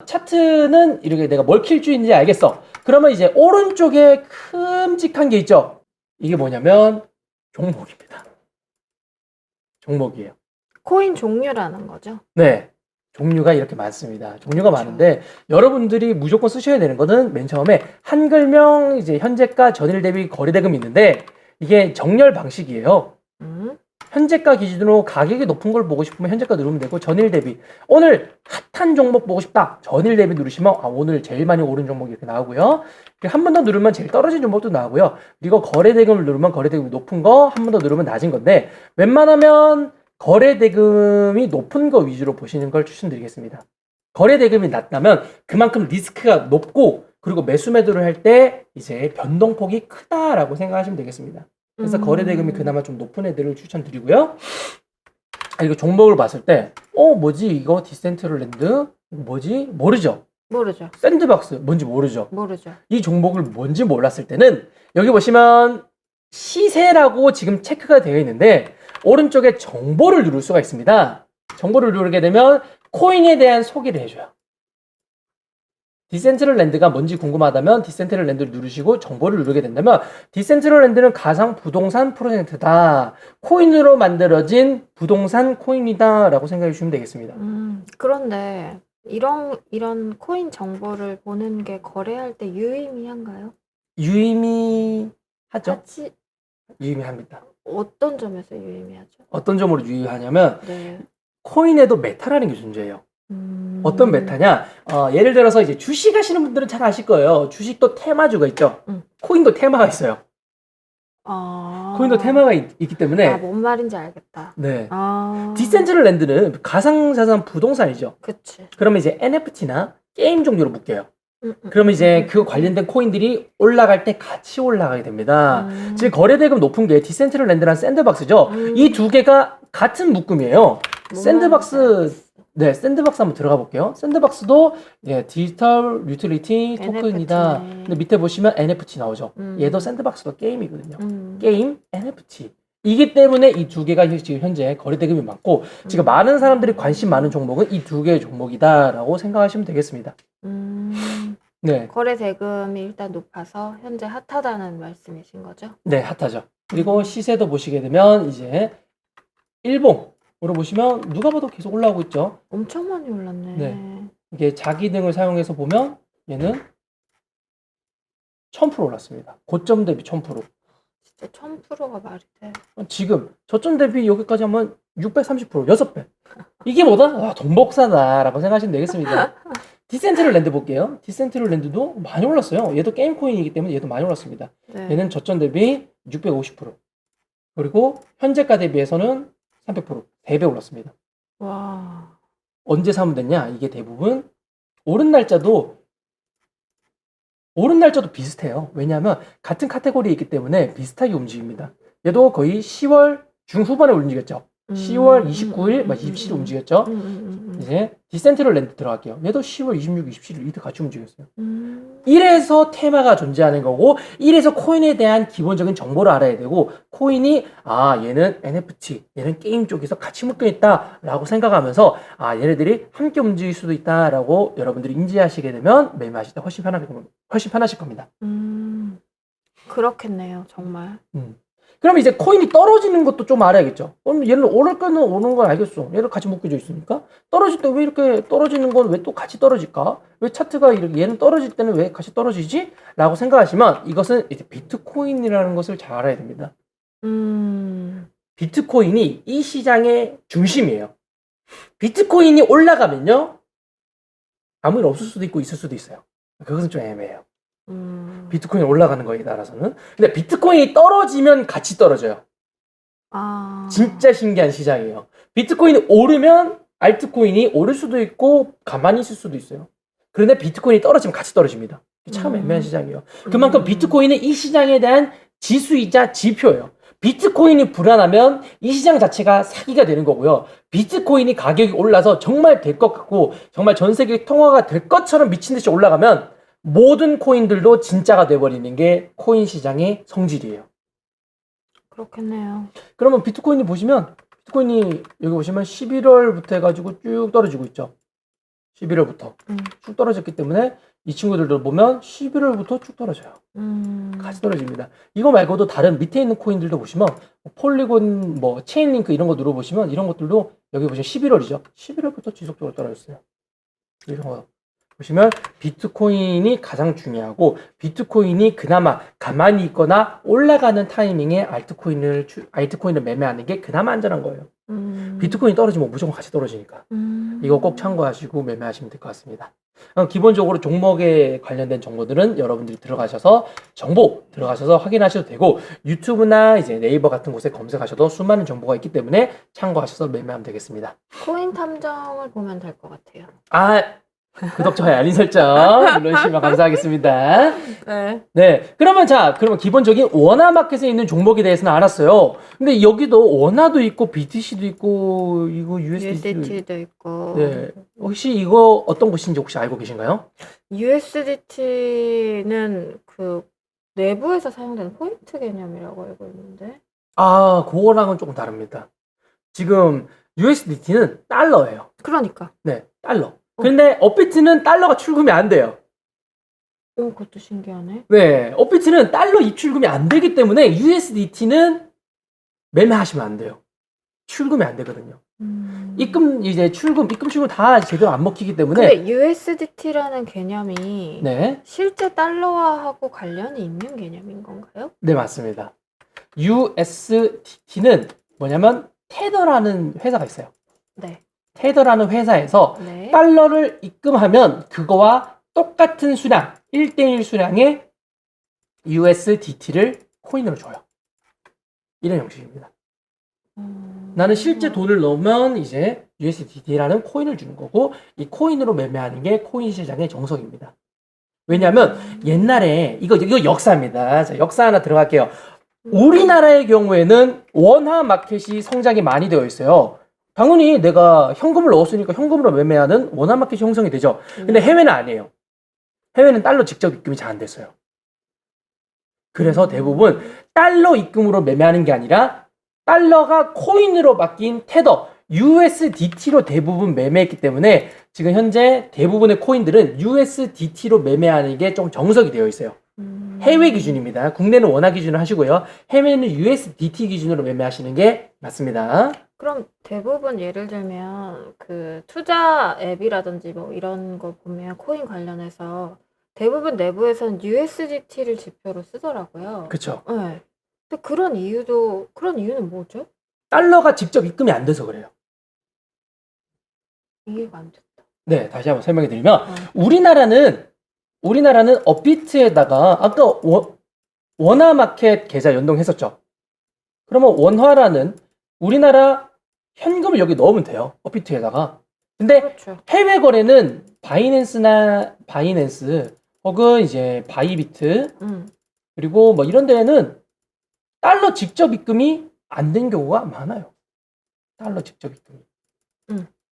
차트는 이렇게 내가 뭘 킬 줄인지 알겠어. 그러면 이제 오른쪽에 큼직한 게 있죠. 이게 뭐냐면 종목입니다. 종목이에요. 코인 종류라는 거죠. 네. 종류가 이렇게 많습니다. 종류가 그렇죠. 많은데 여러분들이 무조건 쓰셔야 되는 거는 맨 처음에 한글명 이제 현재가 전일 대비 거래대금이 있는데 이게 정렬 방식이에요. 현재가 기준으로 가격이 높은 걸 보고 싶으면 현재가 누르면 되고 전일 대비 오늘 핫한 종목 보고 싶다 전일 대비 누르시면 오늘 제일 많이 오른 종목이 이렇게 나오고요. 한 번 더 누르면 제일 떨어진 종목도 나오고요. 그리고 거래대금을 누르면 거래대금이 높은 거 한 번 더 누르면 낮은 건데 웬만하면 거래대금이 높은 거 위주로 보시는 걸 추천드리겠습니다. 거래대금이 낮다면 그만큼 리스크가 높고 그리고 매수 매도를 할 때 이제 변동폭이 크다라고 생각하시면 되겠습니다. 그래서 거래대금이 그나마 좀 높은 애들을 추천드리고요. 그리고 종목을 봤을 때 뭐지 이거 디센트럴랜드 뭐지 모르죠? 모르죠. 샌드박스 뭔지 모르죠? 모르죠. 이 종목을 뭔지 몰랐을 때는 여기 보시면 시세라고 지금 체크가 되어 있는데 오른쪽에 정보를 누를 수가 있습니다. 정보를 누르게 되면 코인에 대한 소개를 해줘요. 디센트럴랜드가 뭔지 궁금하다면 디센트럴랜드를 누르시고 정보를 누르게 된다면 디센트럴랜드는 가상 부동산 프로젝트다. 코인으로 만들어진 부동산 코인이다 라고 생각해 주시면 되겠습니다. 그런데 이런 코인 정보를 보는 게 거래할 때 유의미한가요? 유의미하죠? 하지 유의미합니다. 어떤 점에서 유의미하죠? 어떤 점으로 유의하냐면 네. 코인에도 메타라는 게 존재해요. 어떤 메타냐? 예를 들어서 이제 주식 하시는 분들은 잘 아실 거예요. 주식도 테마주가 있죠. 코인도 테마가 있어요. 코인도 테마가 있기 때문에 뭔 말인지 알겠다. 네. 디센트럴랜드는 가상자산 부동산이죠. 그치. 그러면 이제 NFT나 게임 종류로 묶여요. 그러면 이제 그 관련된 코인들이 올라갈 때 같이 올라가게 됩니다. 즉 거래대금 높은 게 디센트럴랜드랑 샌드박스죠. 이 두 개가 같은 묶음이에요. 샌드박스 네, 샌드박스 한번 들어가 볼게요. 샌드박스도 디지털 유틸리티 토큰이다. 근데 밑에 보시면 NFT 나오죠. 얘도 샌드박스도 게임이거든요. 게임, NFT. 이기 때문에 이 두 개가 지금 현재 거래대금이 많고 지금 많은 사람들이 관심 많은 종목은 이 두 개의 종목이다라고 생각하시면 되겠습니다. 네. 거래 대금이 일단 높아서 현재 핫하다는 말씀이신 거죠? 네, 핫하죠. 그리고 시세도 보시게 되면 이제 일봉으로 보시면 누가 봐도 계속 올라오고 있죠. 엄청 많이 올랐네. 네. 이게 자기 등을 사용해서 보면 얘는 1000% 올랐습니다. 고점 대비 1000%. 진짜 1000%가 말이 돼. 지금 저점 대비 여기까지 하면 630%, 6배. 이게 뭐다? 돈 복사다라고 생각하시면 되겠습니다. 디센트럴랜드 볼게요. 디센트럴랜드도 많이 올랐어요. 얘도 게임 코인이기 때문에 얘도 많이 올랐습니다. 네. 얘는 저점 대비 650%. 그리고 현재가 대비해서는 300%. 3배 올랐습니다. 와. 언제 사면 됐냐? 이게 대부분 오른 날짜도 비슷해요. 왜냐하면 같은 카테고리에 있기 때문에 비슷하게 움직입니다. 얘도 거의 10월 중후반에 움직였죠. 10월 29일, 27일 움직였죠. 이제 디센트럴랜드 들어갈게요. 얘도 10월 26, 27일 이때 같이 움직였어요. 이래서 테마가 존재하는 거고 이래서 코인에 대한 기본적인 정보를 알아야 되고 코인이 얘는 NFT, 얘는 게임 쪽에서 같이 묶여있다 라고 생각하면서 얘네들이 함께 움직일 수도 있다 라고 여러분들이 인지하시게 되면 매매하실 때 훨씬 편하실 겁니다. 그렇겠네요, 정말. 그럼 이제 코인이 떨어지는 것도 좀 알아야겠죠. 그럼 얘는 오를 거는 오는 걸 알겠어. 얘를 같이 묶여져 있으니까. 떨어질 때 왜 이렇게 떨어지는 건 왜 또 같이 떨어질까? 왜 차트가 이렇게 얘는 떨어질 때는 왜 같이 떨어지지? 라고 생각하시면 이것은 이제 비트코인이라는 것을 잘 알아야 됩니다. 비트코인이 이 시장의 중심이에요. 비트코인이 올라가면요. 아무 일 없을 수도 있고 있을 수도 있어요. 그것은 좀 애매해요. 비트코인 올라가는 거에 따라서는. 근데 비트코인이 떨어지면 같이 떨어져요. 진짜 신기한 시장이에요. 비트코인이 오르면 알트코인이 오를 수도 있고 가만히 있을 수도 있어요. 그런데 비트코인이 떨어지면 같이 떨어집니다. 참 애매한 시장이에요. 그만큼 비트코인은 이 시장에 대한 지수이자 지표예요. 비트코인이 불안하면 이 시장 자체가 사기가 되는 거고요. 비트코인이 가격이 올라서 정말 될 것 같고 정말 전 세계 통화가 될 것처럼 미친 듯이 올라가면 모든 코인들도 진짜가 돼버리는 게 코인 시장의 성질이에요. 그렇겠네요. 그러면 비트코인이 보시면 비트코인이 여기 보시면 11월부터 해가지고 쭉 떨어지고 있죠. 11월부터 쭉 떨어졌기 때문에 이 친구들도 보면 11월부터 쭉 떨어져요. 같이 떨어집니다. 이거 말고도 다른 밑에 있는 코인들도 보시면 뭐 폴리곤, 뭐 체인링크 이런 거 눌러보시면 이런 것들도 여기 보시면 11월이죠. 11월부터 지속적으로 떨어졌어요. 이런 거 보시면 비트코인이 가장 중요하고 비트코인이 그나마 가만히 있거나 올라가는 타이밍에 알트코인을 매매하는 게 그나마 안전한 거예요. 비트코인이 떨어지면 무조건 같이 떨어지니까 이거 꼭 참고하시고 매매하시면 될 것 같습니다. 기본적으로 종목에 관련된 정보들은 여러분들이 정보 들어가셔서 확인하셔도 되고 유튜브나 이제 네이버 같은 곳에 검색하셔도 수많은 정보가 있기 때문에 참고하셔서 매매하면 되겠습니다. 코인 탐정을 보면 될 것 같아요. 구독, 좋아요, 알림 설정 눌러주시면 감사하겠습니다. 네. 네. 그러면 기본적인 원화 마켓에 있는 종목에 대해서는 알았어요. 근데 여기도 원화도 있고 BTC도 있고 이거 USDT도 있고. 네. 혹시 이거 어떤 곳인지 혹시 알고 계신가요? USDT는 그 내부에서 사용되는 포인트 개념이라고 알고 있는데. 그거랑은 조금 다릅니다. 지금 USDT는 달러예요. 그러니까. 네, 달러. 근데 업비트는 달러가 출금이 안 돼요. 그것도 신기하네. 네, 업비트는 달러 입출금이 안 되기 때문에 USDT는 매매하시면 안 돼요. 출금이 안 되거든요. 입금 출금 다 제대로 안 먹히기 때문에. 근데 USDT라는 개념이 네, 실제 달러화하고 관련이 있는 개념인 건가요? 네 맞습니다. USDT는 뭐냐면 테더라는 회사가 있어요. 네. 테더라는 회사에서 네. 달러를 입금하면 그거와 똑같은 수량, 1대1 수량의 USDT를 코인으로 줘요. 이런 형식입니다. 나는 실제 돈을 넣으면 이제 USDT라는 코인을 주는 거고 이 코인으로 매매하는 게 코인 시장의 정석입니다. 왜냐하면 옛날에 이거 역사입니다. 자, 역사 하나 들어갈게요. 우리나라의 경우에는 원화 마켓이 성장이 많이 되어 있어요. 당연히 내가 현금을 넣었으니까 현금으로 매매하는 원화 마켓이 형성이 되죠. 근데 해외는 아니에요. 해외는 달러 직접 입금이 잘 안 됐어요. 그래서 대부분 달러 입금으로 매매하는 게 아니라 달러가 코인으로 바뀐 테더, USDT로 대부분 매매했기 때문에 지금 현재 대부분의 코인들은 USDT로 매매하는 게 좀 정석이 되어 있어요. 해외 기준입니다. 국내는 원화 기준으로 하시고요. 해외는 USDT 기준으로 매매하시는 게 맞습니다. 그럼 대부분 예를 들면 그 투자 앱이라든지 뭐 이런 거 보면 코인 관련해서 대부분 내부에서는 USDT를 지표로 쓰더라고요. 그렇죠. 네. 근데 그런 이유는 뭐죠? 달러가 직접 입금이 안 돼서 그래요. 이해가 안 됐다. 네, 다시 한번 설명해 드리면 우리나라는 업비트에다가 아까 원화 마켓 계좌 연동했었죠. 그러면 원화라는 우리나라 현금을 여기 넣으면 돼요. 업비트에다가. 근데 그렇죠. 해외 거래는 바이낸스 혹은 이제 바이비트 그리고 뭐 이런 데에는 달러 직접 입금이 안 된 경우가 많아요. 달러 직접 입금이.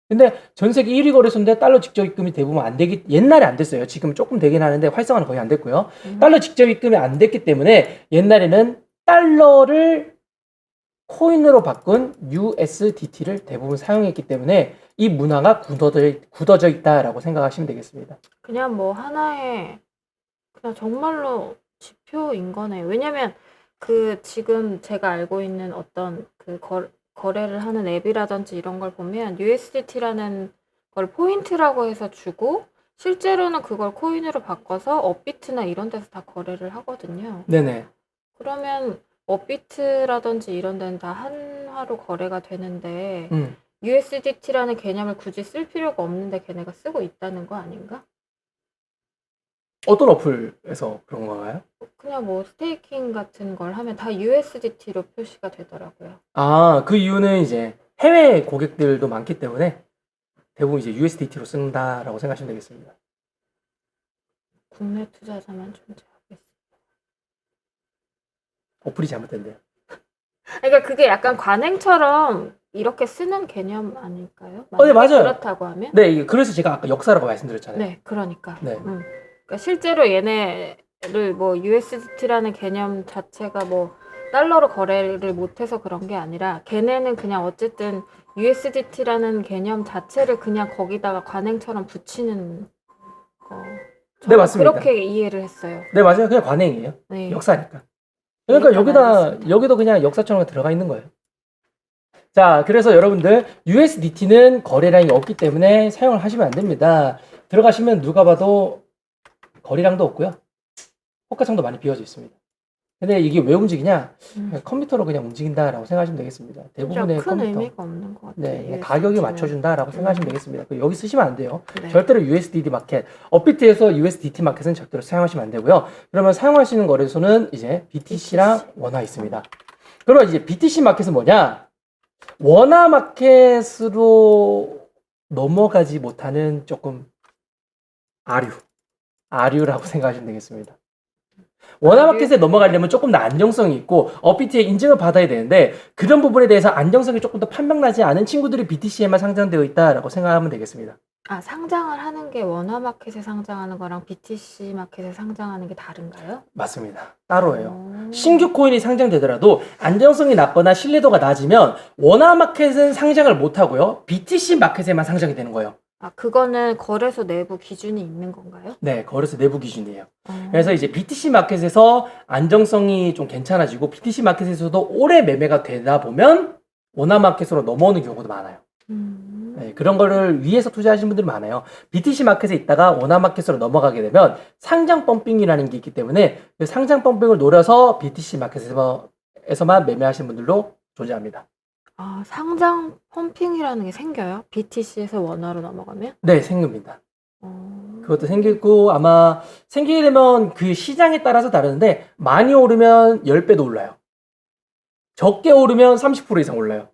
근데 전 세계 1위 거래소인데 달러 직접 입금이 대부분 옛날에 안 됐어요. 지금 조금 되긴 하는데 활성화는 거의 안 됐고요. 달러 직접 입금이 안 됐기 때문에 옛날에는 달러를 코인으로 바꾼 USDT를 대부분 사용했기 때문에 이 문화가 굳어져 있다라고 생각하시면 되겠습니다. 그냥 뭐 하나의 그냥 정말로 지표인 거네요. 왜냐면 그 지금 제가 알고 있는 어떤 그 거래를 하는 앱이라든지 이런 걸 보면 USDT라는 걸 포인트라고 해서 주고 실제로는 그걸 코인으로 바꿔서 업비트나 이런 데서 다 거래를 하거든요. 네네. 그러면 업비트라든지 이런 데는 다 한화로 거래가 되는데 USDT라는 개념을 굳이 쓸 필요가 없는데 걔네가 쓰고 있다는 거 아닌가? 어떤 어플에서 그런 건가요? 그냥 뭐 스테이킹 같은 걸 하면 다 USDT로 표시가 되더라고요. 그 이유는 이제 해외 고객들도 많기 때문에 대부분 이제 USDT로 쓴다라고 생각하시면 되겠습니다. 국내 투자자만 존재하겠습니다. 어플이 잘못된대요. 그러니까 그게 약간 관행처럼 이렇게 쓰는 개념 아닐까요? 네, 맞아요. 그렇다고 하면? 네, 그래서 제가 아까 역사라고 말씀드렸잖아요. 네, 그러니까. 네. 그러니까 실제로 얘네를 뭐 USDT라는 개념 자체가 뭐 달러로 거래를 못해서 그런 게 아니라 걔네는 그냥 어쨌든 USDT라는 개념 자체를 그냥 거기다가 관행처럼 붙이는 거. 네, 맞습니다. 그렇게 이해를 했어요. 네, 맞아요. 그냥 관행이에요. 네. 역사니까. 그러니까 여기까지 알겠습니다. 여기도 그냥 역사처럼 들어가 있는 거예요. 자, 그래서 여러분들 USDT는 거래량이 없기 때문에 사용을 하시면 안 됩니다. 들어가시면 누가 봐도 거래량도 없고요. 호가창도 많이 비워져 있습니다. 근데 이게 왜 움직이냐? 그냥 컴퓨터로 그냥 움직인다라고 생각하시면 되겠습니다. 진짜 대부분의 큰 컴퓨터. 의미가 없는 것 같아요. 네, USDT 는. 가격이 맞춰준다라고 생각하시면 되겠습니다. 여기 쓰시면 안 돼요. 네. 절대로 USDT 마켓, 업비트에서 USDT 마켓은 절대로 사용하시면 안 되고요. 그러면 사용하시는 거래소는 이제 BTC랑 원화 있습니다. 그러면 이제 BTC 마켓은 뭐냐? 원화 마켓으로 넘어가지 못하는 조금 아류라고 생각하시면 되겠습니다. 원화 마켓에 넘어가려면 조금 더 안정성이 있고 업비트에 인증을 받아야 되는데 그런 부분에 대해서 안정성이 조금 더 판명나지 않은 친구들이 BTC에만 상장되어 있다라고 생각하면 되겠습니다. 아, 상장을 하는 게 원화 마켓에 상장하는 거랑 BTC 마켓에 상장하는 게 다른가요? 맞습니다. 따로예요. 신규 코인이 상장되더라도 안정성이 낮거나 신뢰도가 낮으면 원화 마켓은 상장을 못 하고요. BTC 마켓에만 상장이 되는 거예요. 아, 그거는 거래소 내부 기준이 있는 건가요? 네, 거래소 내부 기준이에요. 그래서 이제 BTC 마켓에서 안정성이 좀 괜찮아지고 BTC 마켓에서도 오래 매매가 되다 보면 원화 마켓으로 넘어오는 경우도 많아요. 네, 그런 거를 위해서 투자하시는 분들이 많아요. BTC 마켓에 있다가 원화 마켓으로 넘어가게 되면 상장 펌핑이라는 게 있기 때문에 그 상장 펌핑을 노려서 BTC 마켓에서만 매매하시는 분들도 존재합니다. 아, 상장 펌핑이라는 게 생겨요? BTC에서 원화로 넘어가면? 네, 생깁니다. 그것도 생기고 아마 생기게 되면 그 시장에 따라서 다르는데 많이 오르면 10배도 올라요. 적게 오르면 30% 이상 올라요.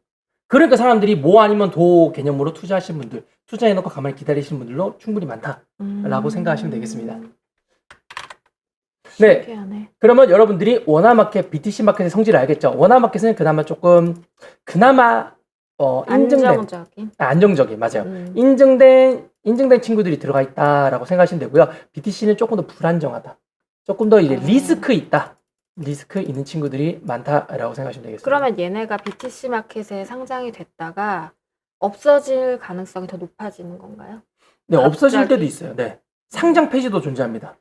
그러니까 사람들이 뭐 아니면 도 개념으로 투자하시는 분들, 투자해놓고 가만히 기다리시는 분들도 충분히 많다라고 생각하시면 되겠습니다. 네. 신기하네. 그러면 여러분들이 원화 마켓, BTC 마켓의 성질을 알겠죠? 원화 마켓은 그나마 안정적인, 맞아요. 인증된 친구들이 들어가 있다라고 생각하시면 되고요. BTC는 조금 더 불안정하다. 조금 더 이제 리스크 있는 친구들이 많다라고 생각하시면 되겠습니다. 그러면 얘네가 BTC 마켓에 상장이 됐다가 없어질 가능성이 더 높아지는 건가요? 네, 없어질 갑자기? 때도 있어요. 네. 상장 폐지도 존재합니다.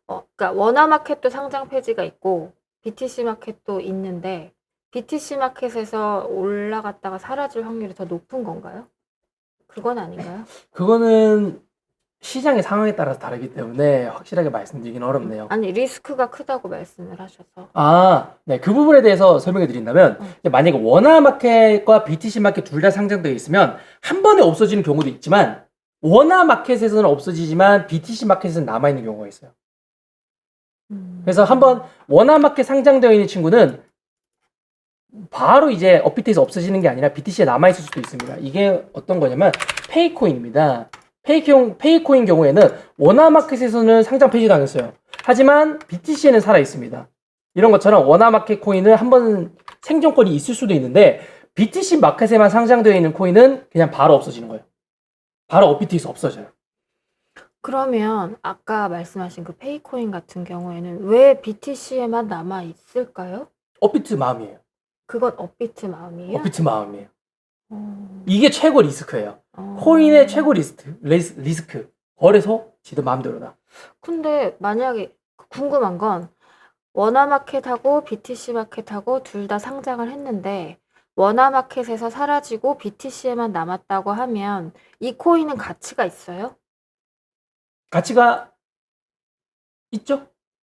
그러니까 원화 마켓도 상장 폐지가 있고 BTC 마켓도 있는데 BTC 마켓에서 올라갔다가 사라질 확률이 더 높은 건가요? 그건 아닌가요? 그거는 시장의 상황에 따라서 다르기 때문에 확실하게 말씀드리긴 어렵네요. 아니, 리스크가 크다고 말씀을 하셔서. 네. 그 부분에 대해서 설명해 드린다면, 이제 만약에 원화 마켓과 BTC 마켓 둘 다 상장되어 있으면 한 번에 없어지는 경우도 있지만, 원화 마켓에서는 없어지지만 BTC 마켓에서는 남아있는 경우가 있어요. 그래서 한번 원화 마켓 상장되어 있는 친구는 바로 이제 업비트에서 없어지는 게 아니라 BTC에 남아있을 수도 있습니다. 이게 어떤 거냐면, 페이코인입니다. 페이코인 경우에는 원화 마켓에서는 상장 폐지당했어요. 하지만 BTC에는 살아 있습니다. 이런 것처럼 원화 마켓 코인은 한번 생존권이 있을 수도 있는데 BTC 마켓에만 상장되어 있는 코인은 그냥 바로 없어지는 거예요. 바로 업비트에서 없어져요. 그러면 아까 말씀하신 그 페이코인 같은 경우에는 왜 BTC에만 남아 있을까요? 업비트 마음이에요. 그건 업비트 마음이에요? 업비트 마음이에요. 이게 최고 리스크예요. 코인의 최고 리스크. 거래소 지들 마음대로다. 근데 만약에 궁금한 건 원화 마켓하고 BTC 마켓하고 둘 다 상장을 했는데 원화 마켓에서 사라지고 BTC에만 남았다고 하면 이 코인은 가치가 있어요? 가치가 있죠?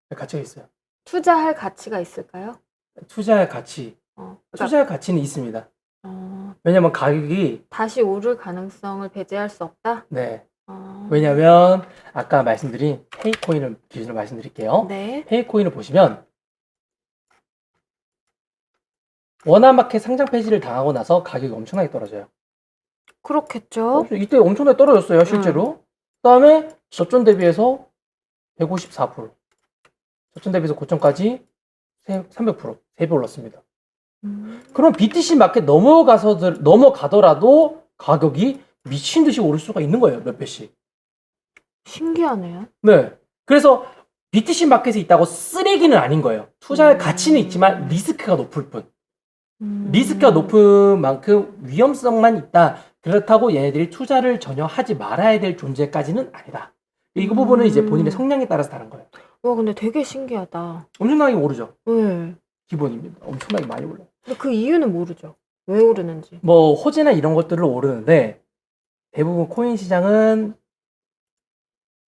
네, 가치가 있어요. 투자할 가치가 있을까요? 투자할 가치. 그러니까, 투자할 가치는 있습니다. 왜냐면 가격이 다시 오를 가능성을 배제할 수 없다? 네. 왜냐면 아까 말씀드린 페이코인을 기준으로 말씀드릴게요. 네. 페이코인을 보시면 원화 마켓 상장 폐지를 당하고 나서 가격이 엄청나게 떨어져요. 그렇겠죠. 이때 엄청나게 떨어졌어요, 실제로. 그다음에 저점 대비해서 154%. 저점 대비해서 고점까지 300%. 3배 올랐습니다. 그럼 BTC 마켓 넘어가더라도 가격이 미친 듯이 오를 수가 있는 거예요, 몇 배씩. 신기하네요. 네. 그래서 BTC 마켓에 있다고 쓰레기는 아닌 거예요. 투자할 가치는 있지만 리스크가 높을 뿐. 리스크가 높은 만큼 위험성만 있다. 그렇다고 얘네들이 투자를 전혀 하지 말아야 될 존재까지는 아니다. 이 부분은 이제 본인의 성향에 따라서 다른 거예요. 와, 근데 되게 신기하다. 엄청나게 오르죠. 네. 기본입니다. 엄청나게 많이 올라요. 근데 그 이유는 모르죠. 왜 오르는지. 뭐 호재나 이런 것들로 오르는데 대부분 코인 시장은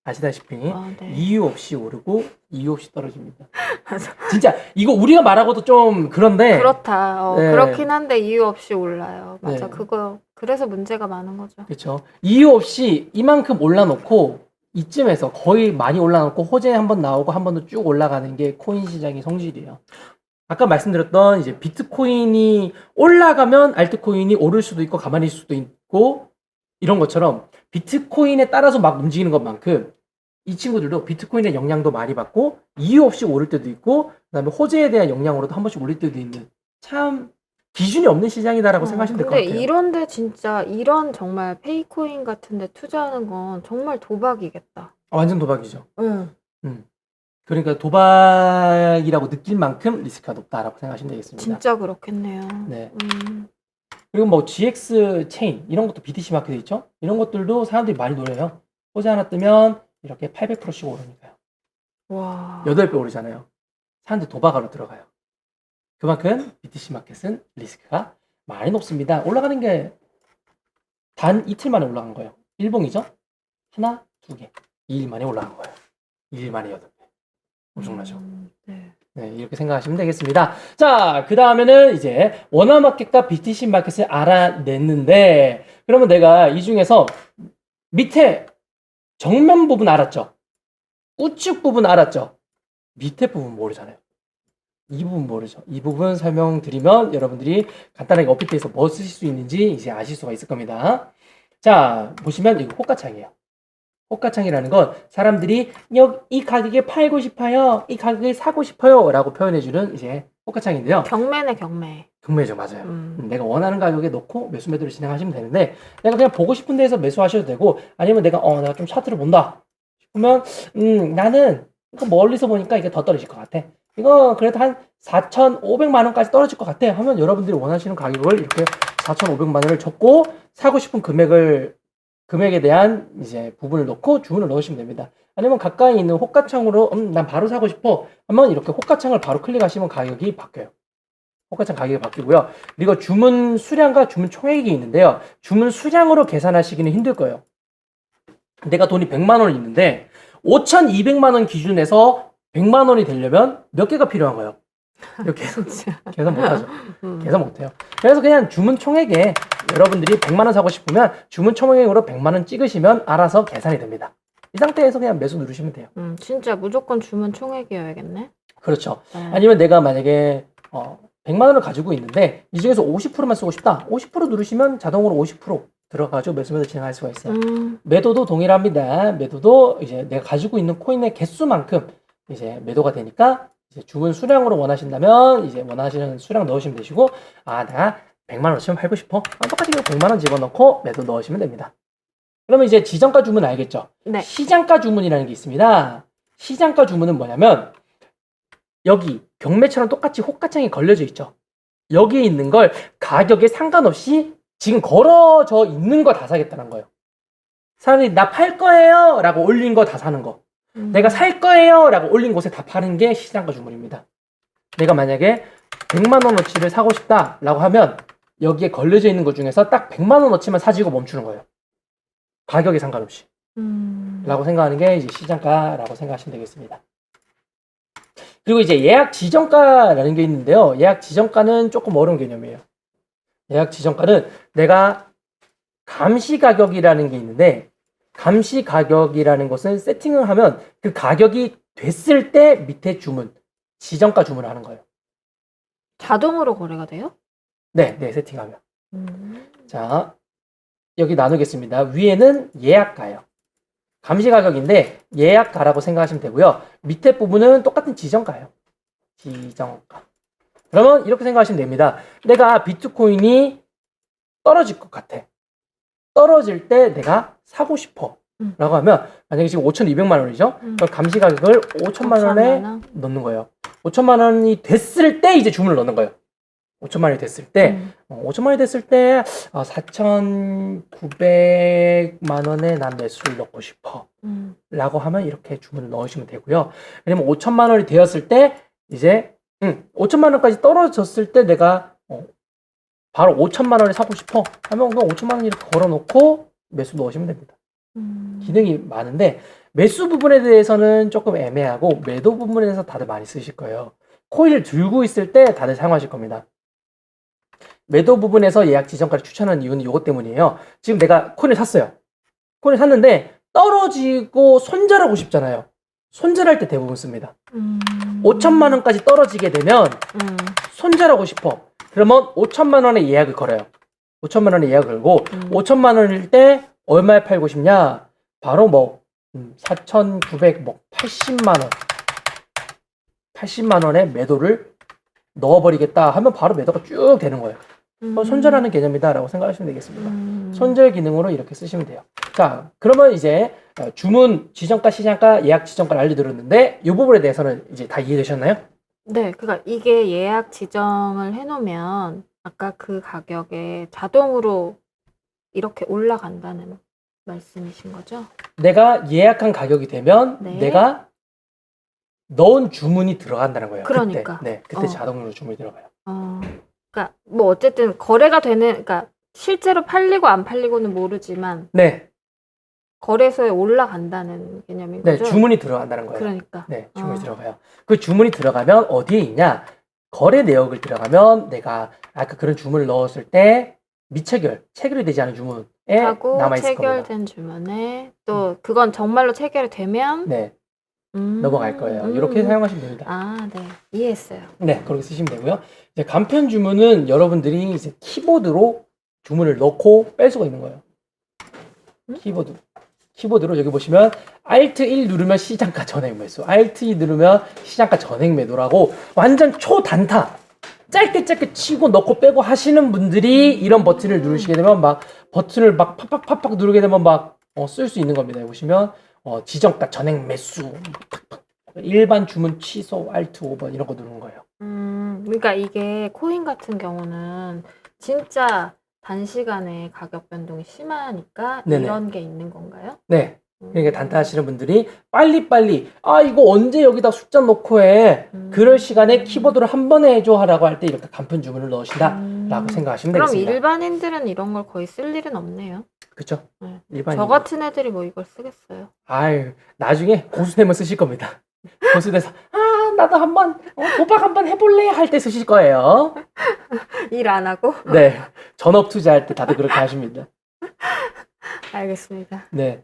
아시다시피 아, 네. 이유 없이 오르고 이유 없이 떨어집니다. 맞아. 진짜 이거 우리가 말하고도 좀 그런데 그렇다. 네. 그렇긴 한데 이유 없이 올라요. 맞아. 네. 그래서 문제가 많은 거죠. 그렇죠. 이유 없이 이만큼 올라놓고 이쯤에서 거의 많이 올라놓고 호재 한번 나오고 한 번 더 쭉 올라가는 게 코인 시장의 성질이에요. 아까 말씀드렸던 이제 비트코인이 올라가면 알트코인이 오를 수도 있고 가만히 있을 수도 있고 이런 것처럼 비트코인에 따라서 막 움직이는 것만큼 이 친구들도 비트코인의 영향도 많이 받고 이유 없이 오를 때도 있고 그다음에 호재에 대한 영향으로도 한 번씩 올릴 때도 있는 참 기준이 없는 시장이다라고 생각하시면 될 것 근데 같아요. 이런데 진짜 이런 정말 페이코인 같은데 투자하는 건 정말 도박이겠다. 완전 도박이죠. 응. 그러니까 도박이라고 느낄 만큼 리스크가 높다라고 생각하시면 되겠습니다. 진짜 그렇겠네요. 네. 그리고 뭐 GX 체인 이런 것도 BTC 마켓에 있죠. 이런 것들도 사람들이 많이 노려요. 호재 하나 뜨면 이렇게 800%씩 오르니까요. 와. 8배 오르잖아요. 사람들 도박하러 들어가요. 그만큼 BTC 마켓은 리스크가 많이 높습니다. 올라가는 게 단 이틀 만에 올라간 거예요. 일봉이죠. 하나, 두 개. 2일 만에 올라간 거예요. 2일 만에 8배. 엄청나죠. 네. 네, 이렇게 생각하시면 되겠습니다. 자, 그 다음에는 이제 원화마켓과 BTC 마켓을 알아냈는데, 그러면 내가 이 중에서 밑에 정면 부분 알았죠? 우측 부분 알았죠? 밑에 부분 모르잖아요. 이 부분 모르죠. 이 부분 설명드리면 여러분들이 간단하게 업비트에서 뭐 쓰실 수 있는지 이제 아실 수가 있을 겁니다. 자, 보시면 이거 호가창이에요. 호가창이라는 건 사람들이 이 가격에 팔고 싶어요, 이 가격에 사고 싶어요 라고 표현해주는 이제 호가창인데요. 경매네, 경매. 경매죠, 맞아요. 내가 원하는 가격에 넣고 매수 매도를 진행하시면 되는데, 내가 그냥 보고 싶은 데에서 매수하셔도 되고, 아니면 내가 좀 차트를 본다 싶으면 나는 이거 멀리서 보니까 이게 더 떨어질 것 같아, 이거 그래도 한 4,500만 원까지 떨어질 것 같아 하면 여러분들이 원하시는 가격을 이렇게 4,500만 원을 적고 사고 싶은 금액에 대한 이제 부분을 넣고 주문을 넣으시면 됩니다. 아니면 가까이 있는 호가창으로 난 바로 사고 싶어 하면 이렇게 호가창을 바로 클릭하시면 가격이 바뀌어요. 호가창 가격이 바뀌고요. 그리고 주문 수량과 주문 총액이 있는데요. 주문 수량으로 계산하시기는 힘들 거예요. 내가 돈이 100만 원 있는데 5,200만 원 기준에서 100만 원이 되려면 몇 개가 필요한 거예요? 이렇게 계산 못하죠. 계산 못해요. 그래서 그냥 주문 총액에 여러분들이 100만 원 사고 싶으면 주문 총액으로 100만 원 찍으시면 알아서 계산이 됩니다. 이 상태에서 그냥 매수 누르시면 돼요. 진짜 무조건 주문 총액이어야겠네. 그렇죠. 네. 아니면 내가 만약에 100만 원을 가지고 있는데 이 중에서 50%만 쓰고 싶다. 50% 누르시면 자동으로 50% 들어가지고 매수 진행할 수가 있어요. 매도도 동일합니다. 매도도 이제 내가 가지고 있는 코인의 개수만큼 이제 매도가 되니까 이제 주문 수량으로 원하신다면 이제 원하시는 수량 넣으시면 되시고, 내가 100만 원어치만 팔고 싶어? 똑같이 100만 원 집어넣고 매도 넣으시면 됩니다. 그러면 이제 지정가 주문 알겠죠? 네. 시장가 주문이라는 게 있습니다. 시장가 주문은 뭐냐면 여기 경매처럼 똑같이 호가창이 걸려져 있죠. 여기에 있는 걸 가격에 상관없이 지금 걸어져 있는 거 다 사겠다는 거예요. 사람들이 나 팔 거예요 라고 올린 거 다 사는 거. 내가 살 거예요 라고 올린 곳에 다 파는 게 시장가 주문입니다. 내가 만약에 100만 원어치를 사고 싶다 라고 하면 여기에 걸려져 있는 것 중에서 딱 100만 원어치만 사지고 멈추는 거예요. 가격에 상관없이 라고 생각하는 게 이제 시장가라고 생각하시면 되겠습니다. 그리고 이제 예약 지정가라는 게 있는데요. 예약 지정가는 조금 어려운 개념이에요. 예약 지정가는 내가 감시 가격이라는 게 있는데, 감시 가격이라는 것은 세팅을 하면 그 가격이 됐을 때 밑에 주문, 지정가 주문을 하는 거예요. 자동으로 거래가 돼요? 네, 세팅하면. 자, 여기 나누겠습니다. 위에는 예약가예요. 감시 가격인데 예약가라고 생각하시면 되고요. 밑에 부분은 똑같은 지정가예요. 지정가. 그러면 이렇게 생각하시면 됩니다. 내가 비트코인이 떨어질 것 같아. 떨어질 때 내가 사고 싶어 라고 하면, 만약에 지금 5,200만 원이죠? 그럼 감시 가격을 5천만 원에 넣는 거예요. 5천만 원이 됐을 때 이제 주문을 넣는 거예요. 5천만 원이 됐을 때 5천만 원이 됐을 때 4,900만 원에 난 매수를 넣고 싶어 라고 하면 이렇게 주문을 넣으시면 되고요. 왜냐면 5천만 원이 되었을 때 이제 5천만 원까지 떨어졌을 때 내가 바로 5천만 원에 사고 싶어 하면 그냥 5천만 원 이렇게 걸어놓고 매수 넣으시면 됩니다. 기능이 많은데 매수 부분에 대해서는 조금 애매하고 매도 부분에서 다들 많이 쓰실 거예요. 코인을 들고 있을 때 다들 사용하실 겁니다. 매도 부분에서 예약 지정가를 추천하는 이유는 이것 때문이에요. 지금 내가 코인을 샀어요. 코인을 샀는데 떨어지고 손절하고 싶잖아요. 손절할 때 대부분 씁니다. 5천만 원까지 떨어지게 되면 손절하고 싶어. 그러면 5천만 원에 예약을 걸어요. 5천만 원에 예약을 걸고 5천만 원일 때 얼마에 팔고 싶냐? 바로 4,980만 원. 80만 원에 매도를 넣어버리겠다 하면 바로 매도가 쭉 되는 거예요. 손절하는 개념이다 라고 생각하시면 되겠습니다. 손절 기능으로 이렇게 쓰시면 돼요. 자, 그러면 이제 주문 지정가, 시장가, 예약 지정가를 알려드렸는데 이 부분에 대해서는 이제 다 이해되셨나요? 네, 그러니까 이게 예약 지정을 해놓으면 아까 그 가격에 자동으로 이렇게 올라간다는 말씀이신 거죠? 내가 예약한 가격이 되면 네. 내가 넣은 주문이 들어간다는 거예요. 그러니까. 그때 자동으로 주문이 들어가요. 그러니까 뭐 어쨌든 거래가 되는, 그러니까 실제로 팔리고 안 팔리고는 모르지만 네, 거래소에 올라간다는 개념인 네, 거죠? 주문이 들어간다는 거예요. 그러니까. 네, 주문이 들어가요. 그 주문이 들어가면 어디에 있냐? 거래 내역을 들어가면 내가 아까 그런 주문을 넣었을 때 체결이 되지 않은 주문에 하고 남아있을 겁니다. 체결된 주문에 또 그건 정말로 체결이 되면 네, 넘어갈 거예요. 이렇게 사용하시면 됩니다. 아, 네. 이해했어요. 네, 그렇게 쓰시면 되고요. 이제 간편 주문은 여러분들이 이제 키보드로 주문을 넣고 뺄 수가 있는 거예요. 키보드로 여기 보시면 Alt 1 누르면 시장가 전액 매수, Alt 2 누르면 시장가 전액 매도라고 완전 초단타 짧게 치고 넣고 빼고 하시는 분들이 이런 버튼을 누르시게 되면 막 버튼을 막 팍팍팍팍 누르게 되면 막 쓸 수 있는 겁니다. 여기 보시면 지정가 전액 매수, 팍팍 일반 주문 취소, Alt 5번 이런 거 누르는 거예요. 그러니까 이게 코인 같은 경우는 진짜 단시간에 가격 변동이 심하니까 네네. 이런 게 있는 건가요? 네. 그러니까 단타 하시는 분들이 빨리빨리 이거 언제 여기다 숫자 넣고 해. 그럴 시간에 키보드로 한 번에 해줘 하라고 할 때 이렇게 간편 주문을 넣으신다 라고 생각하시면 그럼 되겠습니다. 일반인들은 이런 걸 거의 쓸 일은 없네요. 그쵸? 네. 일반인. 저 같은 애들이 뭐 이걸 쓰겠어요. 아유, 나중에 고수되면 쓰실 겁니다. 고수돼서 나도 한번 도박 한번 해볼래 할 때 쓰실 거예요. 일 안 하고? 네, 전업 투자할 때 다들 그렇게 하십니다. 알겠습니다. 네.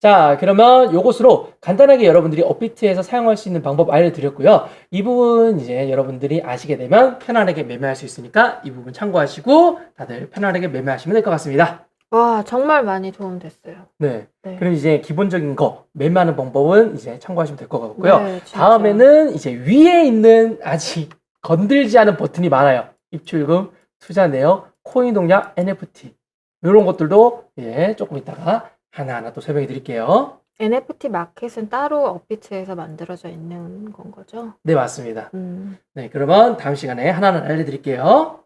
자, 그러면 요것으로 간단하게 여러분들이 업비트에서 사용할 수 있는 방법 알려드렸고요. 이 부분 이제 여러분들이 아시게 되면 편안하게 매매할 수 있으니까 이 부분 참고하시고 다들 편안하게 매매하시면 될 것 같습니다. 와, 정말 많이 도움됐어요. 네. 네. 그럼 이제 기본적인 거 매매하는 방법은 이제 참고하시면 될 것 같고요. 네, 진짜. 다음에는 이제 위에 있는 아직 건들지 않은 버튼이 많아요. 입출금, 투자 내역, 코인 동약, NFT 이런 것들도 조금 이따가 하나하나 또 설명해 드릴게요. NFT 마켓은 따로 업비트에서 만들어져 있는 건 거죠? 네, 맞습니다. 네, 그러면 다음 시간에 하나하나 알려드릴게요.